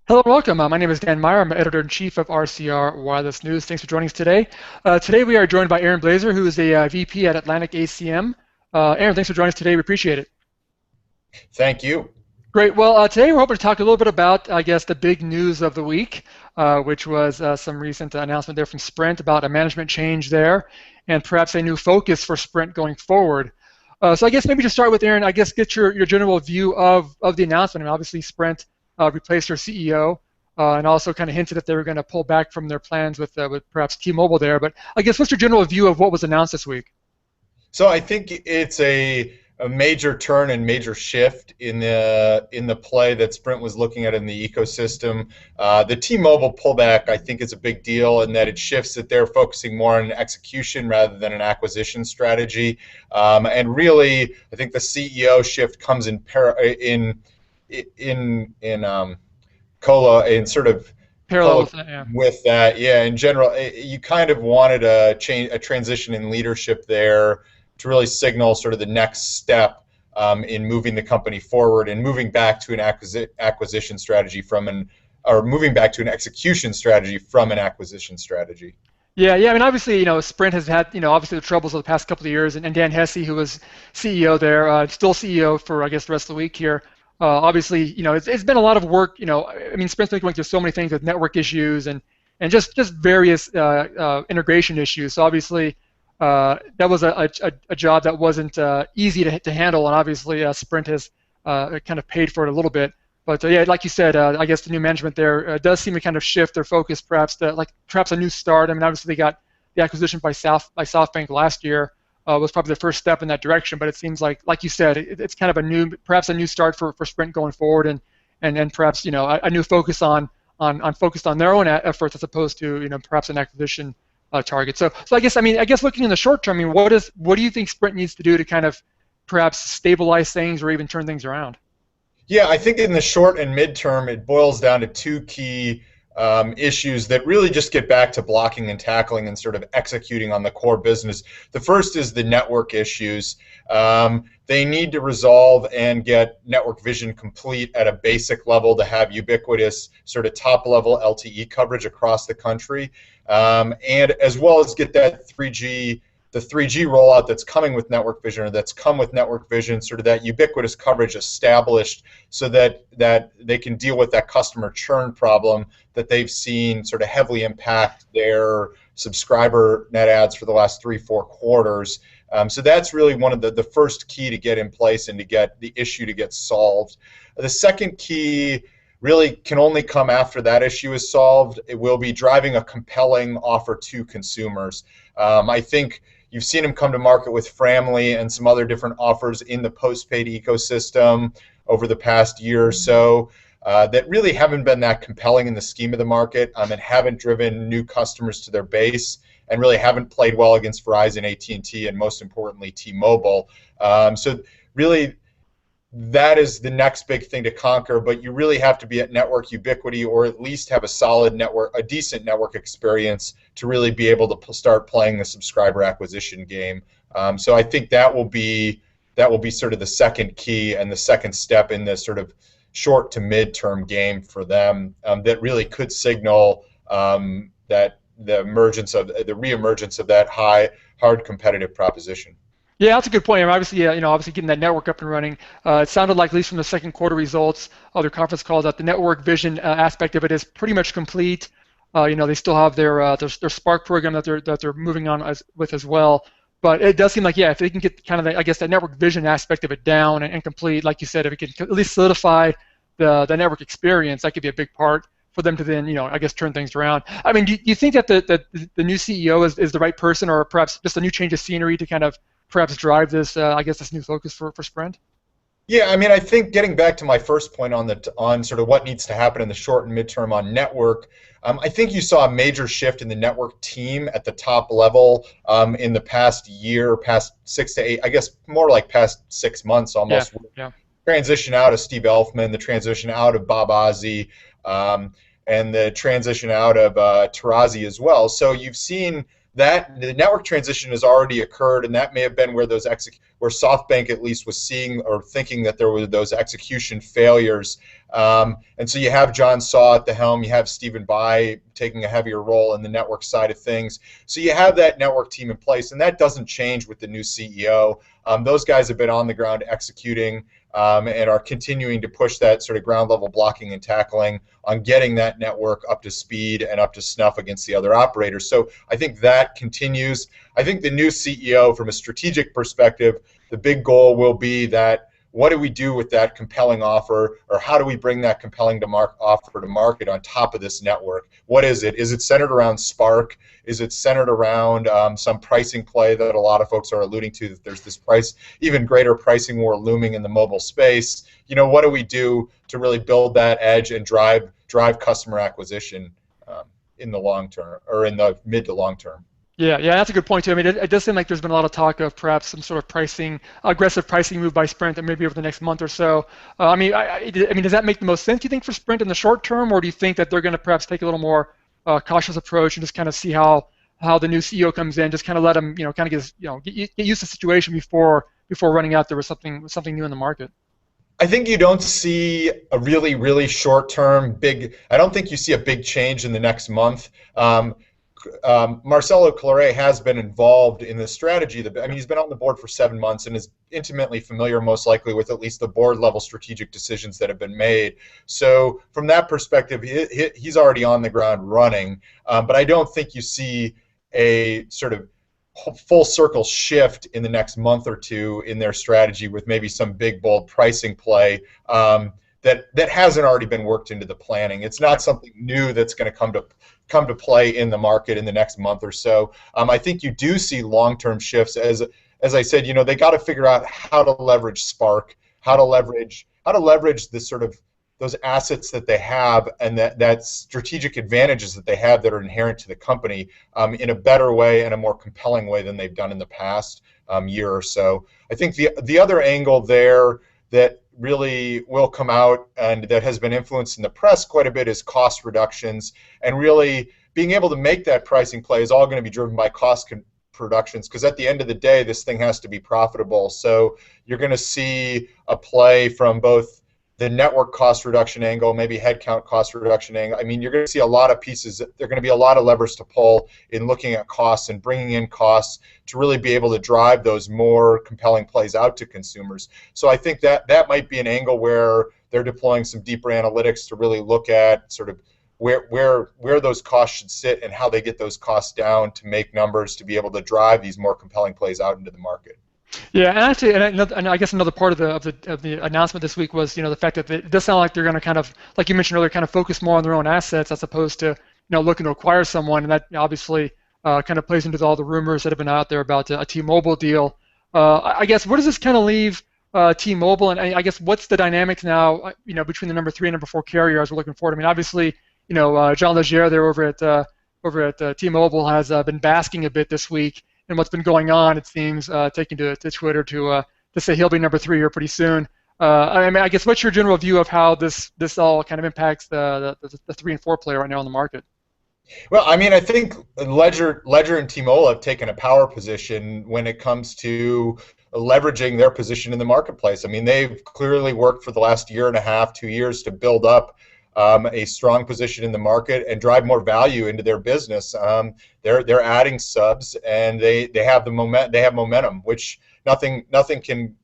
Hello and welcome. My name is Dan Meyer. I'm editor-in-chief of RCR Wireless News. Thanks for joining us today. Today we are joined by Aaron Blazar, who is a VP at Atlantic-ACM. Aaron, thanks for joining us today. We appreciate it. Thank you. Great. Well, today we're hoping to talk a little bit about, I guess, the big news of the week, which was some recent announcement there from Sprint about a management change there and perhaps a new focus for Sprint going forward. So I guess maybe to start with, Aaron, I guess get your general view of the announcement. I mean, obviously, Sprint replaced their CEO and also kind of hinted that they were going to pull back from their plans with perhaps T-Mobile there. But I guess what's your general view of what was announced this week? So I think it's a major turn and major shift in the play that Sprint was looking at in the ecosystem. The T-Mobile pullback, I think, is a big deal in that it shifts that they're focusing more on execution rather than an acquisition strategy. And really, I think the CEO shift comes in sort of Parallel with that, yeah. with that. Yeah, in general, you kind of wanted a transition in leadership there to really signal sort of the next step in moving the company forward and moving back to an acquisition strategy moving back to an execution strategy from an acquisition strategy. Yeah. I mean, obviously, Sprint has had, obviously the troubles of the past couple of years, and Dan Hesse, who was CEO there, still CEO for, I guess, the rest of the week here. Obviously, it's been a lot of work. I mean, Sprint's been going through so many things with network issues and just various integration issues. So obviously, that was a job that wasn't easy to handle, and obviously, Sprint has kind of paid for it a little bit. But yeah, like you said, I guess the new management there does seem to kind of shift their focus, perhaps perhaps a new start. I mean, obviously they got the acquisition by SoftBank last year was probably the first step in that direction. But it seems like you said, it's kind of perhaps a new start for Sprint going forward, and perhaps a new focus focused on their own efforts as opposed to perhaps an acquisition target. So I guess looking in the short term, I mean, what do you think Sprint needs to do to kind of perhaps stabilize things or even turn things around? Yeah, I think in the short and midterm, it boils down to two key issues that really just get back to blocking and tackling and sort of executing on the core business. The first is the network issues. They need to resolve and get network vision complete at a basic level to have ubiquitous sort of top-level LTE coverage across the country, and as well as get that 3G the 3G rollout that's coming with network vision, or that's come with network vision, sort of that ubiquitous coverage established so that they can deal with that customer churn problem that they've seen sort of heavily impact their subscriber net adds for the last 3-4 quarters. So that's really one of the first key to get in place and to get the issue to get solved. The second key really can only come after that issue is solved. It will be driving a compelling offer to consumers. I think you've seen them come to market with Framly and some other different offers in the postpaid ecosystem over the past year or so that really haven't been that compelling in the scheme of the market and haven't driven new customers to their base and really haven't played well against Verizon, AT&T, and most importantly, T-Mobile. So really, that is the next big thing to conquer, but you really have to be at network ubiquity or at least have a solid network, a decent network experience to really be able to start playing the subscriber acquisition game. So I think that will be sort of the second key and the second step in this sort of short to mid-term game for them that really could signal that the reemergence of that hard competitive proposition. Yeah, that's a good point. I mean, obviously getting that network up and running. It sounded like, at least from the second quarter results, other conference calls, that the network vision aspect of it is pretty much complete. They still have their Spark program that they're moving on with as well. But it does seem like, yeah, if they can get kind of that network vision aspect of it down and complete, like you said, if it can at least solidify the network experience, that could be a big part for them to then, turn things around. I mean, do you think that the new CEO is the right person, or perhaps just a new change of scenery to kind of perhaps drive this, this new focus for Sprint? Yeah, I mean, I think getting back to my first point on sort of what needs to happen in the short and midterm on network, I think you saw a major shift in the network team at the top level in the past year, past 6 to 8, I guess more like past 6 months almost. Yeah. Transition out of Steve Elfman, the transition out of Bob Ozzie, and the transition out of Tarazi as well. So you've seen that the network transition has already occurred, and that may have been where where SoftBank at least was seeing or thinking that there were those execution failures And so you have John Saw at the helm, you have Stephen Bai taking a heavier role in the network side of things. So you have that network team in place, and that doesn't change with the new CEO. Those guys have been on the ground executing and are continuing to push that sort of ground level blocking and tackling on getting that network up to speed and up to snuff against the other operators. So I think that continues. I think the new CEO, from a strategic perspective, the big goal will be that what do we do with that compelling offer, or how do we bring that compelling offer to market on top of this network? What is it? Is it centered around Spark? Is it centered around some pricing play that a lot of folks are alluding to, that there's this even greater pricing war looming in the mobile space? What do we do to really build that edge and drive customer acquisition in the long term, or in the mid to long term? Yeah, that's a good point too. I mean, it does seem like there's been a lot of talk of perhaps some sort of aggressive pricing move by Sprint, and maybe over the next month or so. I mean, does that make the most sense, do you think, for Sprint in the short term, or do you think that they're going to perhaps take a little more cautious approach and just kind of see how the new CEO comes in, just kind of let him, kind of get used to the situation before running out there with something new in the market? I think you don't see a really, really short-term big. I don't think you see a big change in the next month. Marcello Claure has been involved in this strategy. He's been on the board for 7 months and is intimately familiar, most likely, with at least the board-level strategic decisions that have been made. So from that perspective, he's already on the ground running. But I don't think you see a sort of full circle shift in the next month or two in their strategy, with maybe some big, bold pricing play that hasn't already been worked into the planning. It's not something new that's going to come to play in the market in the next month or so. I think you do see long-term shifts. As I said, they got to figure out how to leverage Spark, how to leverage this sort of those assets that they have, and that strategic advantages that they have that are inherent to the company in a better way and a more compelling way than they've done in the past year or so. I think the other angle there that really will come out, and that has been influenced in the press quite a bit, is cost reductions. And really being able to make that pricing play is all going to be driven by cost reductions, because at the end of the day, this thing has to be profitable. So you're going to see a play from both the network cost reduction angle, maybe headcount cost reduction angle. I mean, you're going to see a lot of pieces. There are going to be a lot of levers to pull in looking at costs and bringing in costs to really be able to drive those more compelling plays out to consumers. So I think that might be an angle where they're deploying some deeper analytics to really look at sort of where those costs should sit and how they get those costs down to make numbers to be able to drive these more compelling plays out into the market. Yeah, and actually, and I guess another part of the announcement this week was, the fact that it does sound like they're going to kind of, like you mentioned earlier, kind of focus more on their own assets as opposed to, looking to acquire someone, and that obviously kind of plays into all the rumors that have been out there about a T-Mobile deal. I guess, where does this kind of leave T-Mobile, and I guess what's the dynamics now, between the number 3 and number 4 carrier as we're looking forward? I mean, obviously, John Legere there over at T-Mobile has been basking a bit this week and what's been going on, it seems, taking to Twitter to say he'll be number 3 here pretty soon. I guess, what's your general view of how this all kind of impacts the 3 and 4 player right now in the market? Well, I mean, I think Ledger and T-Mobile have taken a power position when it comes to leveraging their position in the marketplace. I mean, they've clearly worked for the last year and a half, 2 years, to build up a strong position in the market and drive more value into their business. They're adding subs, and they have momentum, which nothing can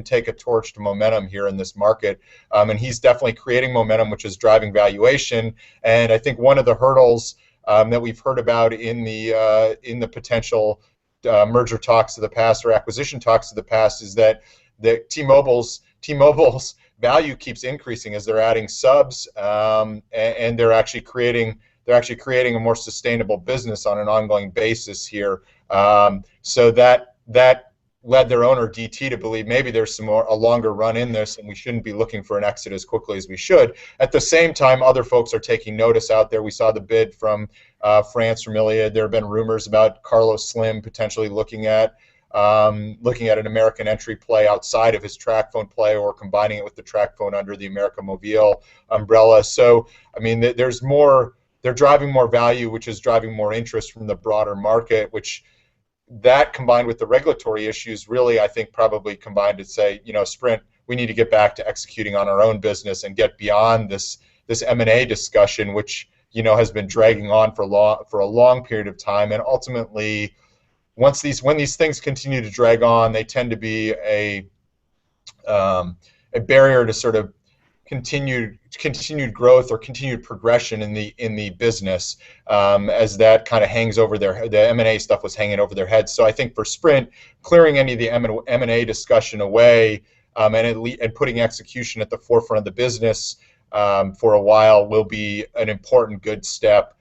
take a torch to momentum here in this market. And he's definitely creating momentum, which is driving valuation. And I think one of the hurdles that we've heard about in the potential merger talks of the past, or acquisition talks of the past, is that T-Mobile's value keeps increasing as they're adding subs, and they're actually creating a more sustainable business on an ongoing basis here. So that led their owner DT to believe maybe there's a longer run in this, and we shouldn't be looking for an exit as quickly as we should. At the same time, other folks are taking notice out there. We saw the bid from France, from Iliad. There have been rumors about Carlos Slim potentially looking at an American entry play outside of his TracFone play, or combining it with the TracFone under the América Móvil umbrella. So, I mean, there's more. They're driving more value, which is driving more interest from the broader market, which that combined with the regulatory issues really, I think, probably combined to say, Sprint, we need to get back to executing on our own business and get beyond this M&A discussion, which has been dragging on for a long period of time. And ultimately, when these things continue to drag on, they tend to be a barrier to sort of continued growth or continued progression in the business, as that kind of hangs over the M&A stuff was hanging over their heads. So I think for Sprint, clearing any of the M&A discussion away, and putting execution at the forefront of the business for a while will be an important good step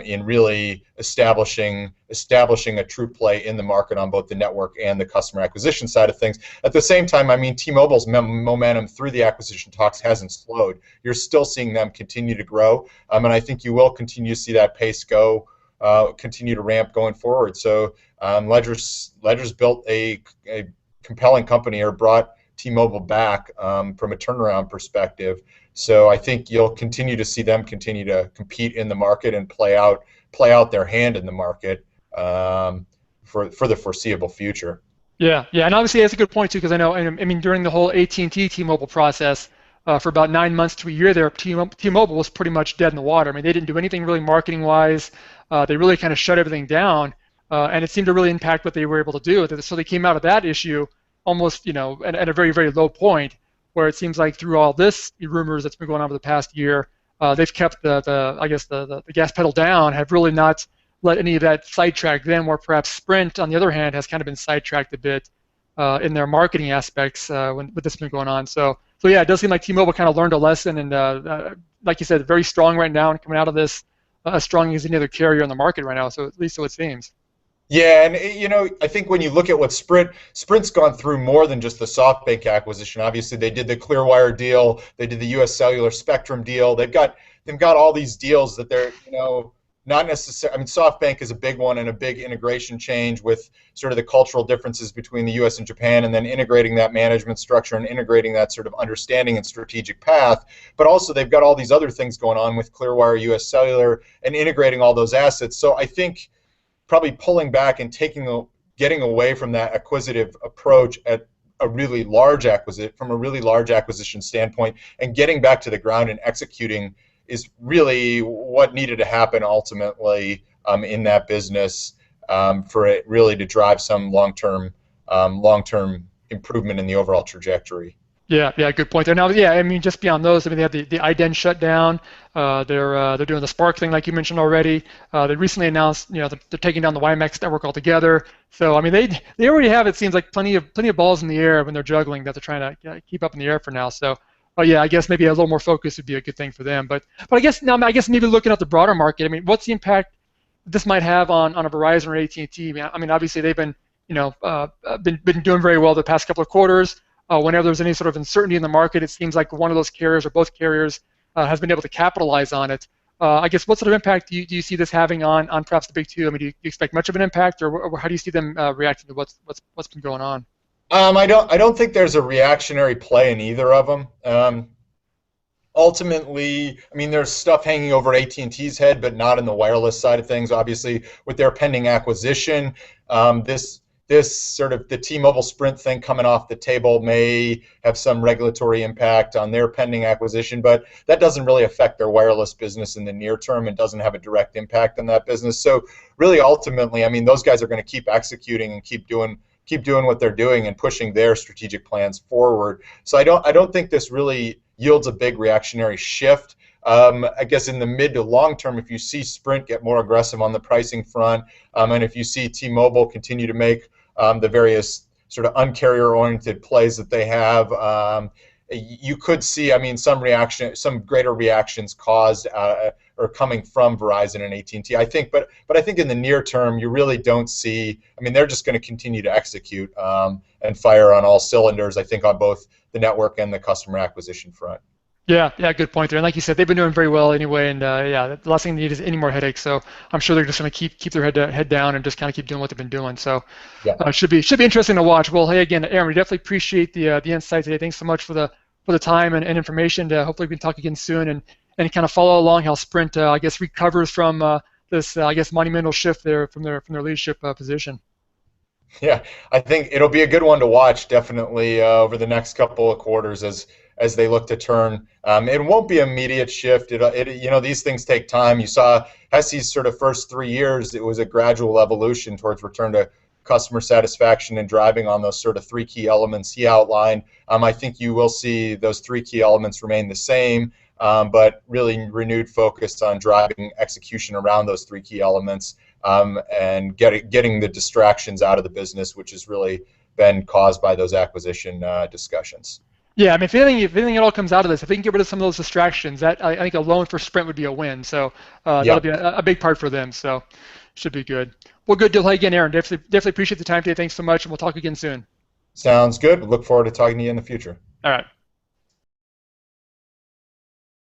in really establishing a true play in the market on both the network and the customer acquisition side of things. At the same time, I mean, T-Mobile's momentum through the acquisition talks hasn't slowed. You're still seeing them continue to grow, and I think you will continue to see that pace continue to ramp going forward. So Ledger's built a compelling company, or brought T-Mobile back from a turnaround perspective. So I think you'll continue to see them continue to compete in the market and play out their hand in the market for the foreseeable future. Yeah, and obviously that's a good point too, because I mean, during the whole AT&T T-Mobile process, for about 9 months to a year there, T-Mobile was pretty much dead in the water. I mean, they didn't do anything really marketing-wise. They really kind of shut everything down, and it seemed to really impact what they were able to do. So they came out of that issue almost, at a very, very low point, where it seems like through all this rumors that's been going on over the past year, they've kept the gas pedal down, have really not let any of that sidetrack them, where perhaps Sprint, on the other hand, has kind of been sidetracked a bit in their marketing aspects with this been going on. So yeah, it does seem like T-Mobile kind of learned a lesson, and like you said, very strong right now, and coming out of this as strong as any other carrier in the market right now. So at least so it seems. Yeah, and I think when you look at what Sprint's gone through more than just the SoftBank acquisition. Obviously, they did the Clearwire deal, they did the U.S. Cellular Spectrum deal. They've got all these deals that they're not necessarily. I mean, SoftBank is a big one and a big integration change with sort of the cultural differences between the U.S. and Japan, and then integrating that management structure and integrating that sort of understanding and strategic path. But also, they've got all these other things going on with Clearwire, U.S. Cellular, and integrating all those assets. So I think probably pulling back and getting away from that acquisitive approach at a really large acquisition standpoint, and getting back to the ground and executing is really what needed to happen ultimately in that business for it really to drive some long-term improvement in the overall trajectory. Yeah, good point there. Now, yeah, I mean, just beyond those, I mean, they have the IDEN shutdown. They're doing the Spark thing, like you mentioned already. They recently announced, they're taking down the WiMAX network altogether. So, I mean, they already have, it seems like, plenty of balls in the air when they're juggling that they're trying to keep up in the air for now. So, yeah, I guess maybe a little more focus would be a good thing for them. But I guess maybe looking at the broader market, I mean, what's the impact this might have on a Verizon or AT&T? I mean, obviously they've been been doing very well the past couple of quarters. Whenever there's any sort of uncertainty in the market, it seems like one of those carriers or both carriers has been able to capitalize on it. I guess what sort of impact do you see this having on perhaps the big two? I mean, do you expect much of an impact, or how do you see them reacting to what's been going on? I don't think there's a reactionary play in either of them. Ultimately, I mean, there's stuff hanging over AT&T's head, but not in the wireless side of things. Obviously, with their pending acquisition, this sort of the T-Mobile Sprint thing coming off the table may have some regulatory impact on their pending acquisition, but that doesn't really affect their wireless business in the near term and doesn't have a direct impact on that business. So really, ultimately, I mean, those guys are going to keep executing and keep doing what they're doing and pushing their strategic plans forward. So I don't think this really yields a big reactionary shift. I guess in the mid to long term, if you see Sprint get more aggressive on the pricing front, and if you see T-Mobile continue to make the various sort of uncarrier-oriented plays that they have, you could see, I mean, some greater reactions caused or coming from Verizon and AT&T. I think, but I think in the near term, you really don't see. I mean, they're just going to continue to execute and fire on all cylinders. I think on both the network and the customer acquisition front. Yeah, good point there. And like you said, they've been doing very well anyway. And yeah, the last thing they need is any more headaches. So I'm sure they're just going to keep their head down and just kind of keep doing what they've been doing. So yeah, should be interesting to watch. Well, hey, again, Aaron, we definitely appreciate the insight today. Thanks so much for the time and information. Hopefully we can talk again soon and kind of follow along how Sprint I guess recovers from this I guess monumental shift there from their leadership position. Yeah, I think it'll be a good one to watch definitely over the next couple of quarters as they look to turn. It won't be an immediate shift. These things take time. You saw Hesse's sort of first 3 years; it was a gradual evolution towards return to customer satisfaction and driving on those sort of three key elements he outlined. I think you will see those three key elements remain the same, but really renewed focus on driving execution around those three key elements, and getting the distractions out of the business, which has really been caused by those acquisition discussions. Yeah, I mean, if anything at all comes out of this, if we can get rid of some of those distractions, that I think alone for Sprint would be a win. So that'll Yep. be a big part for them. So should be good. Well, good deal again, Aaron. Definitely appreciate the time today. Thanks so much, and we'll talk again soon. Sounds good. Look forward to talking to you in the future. All right.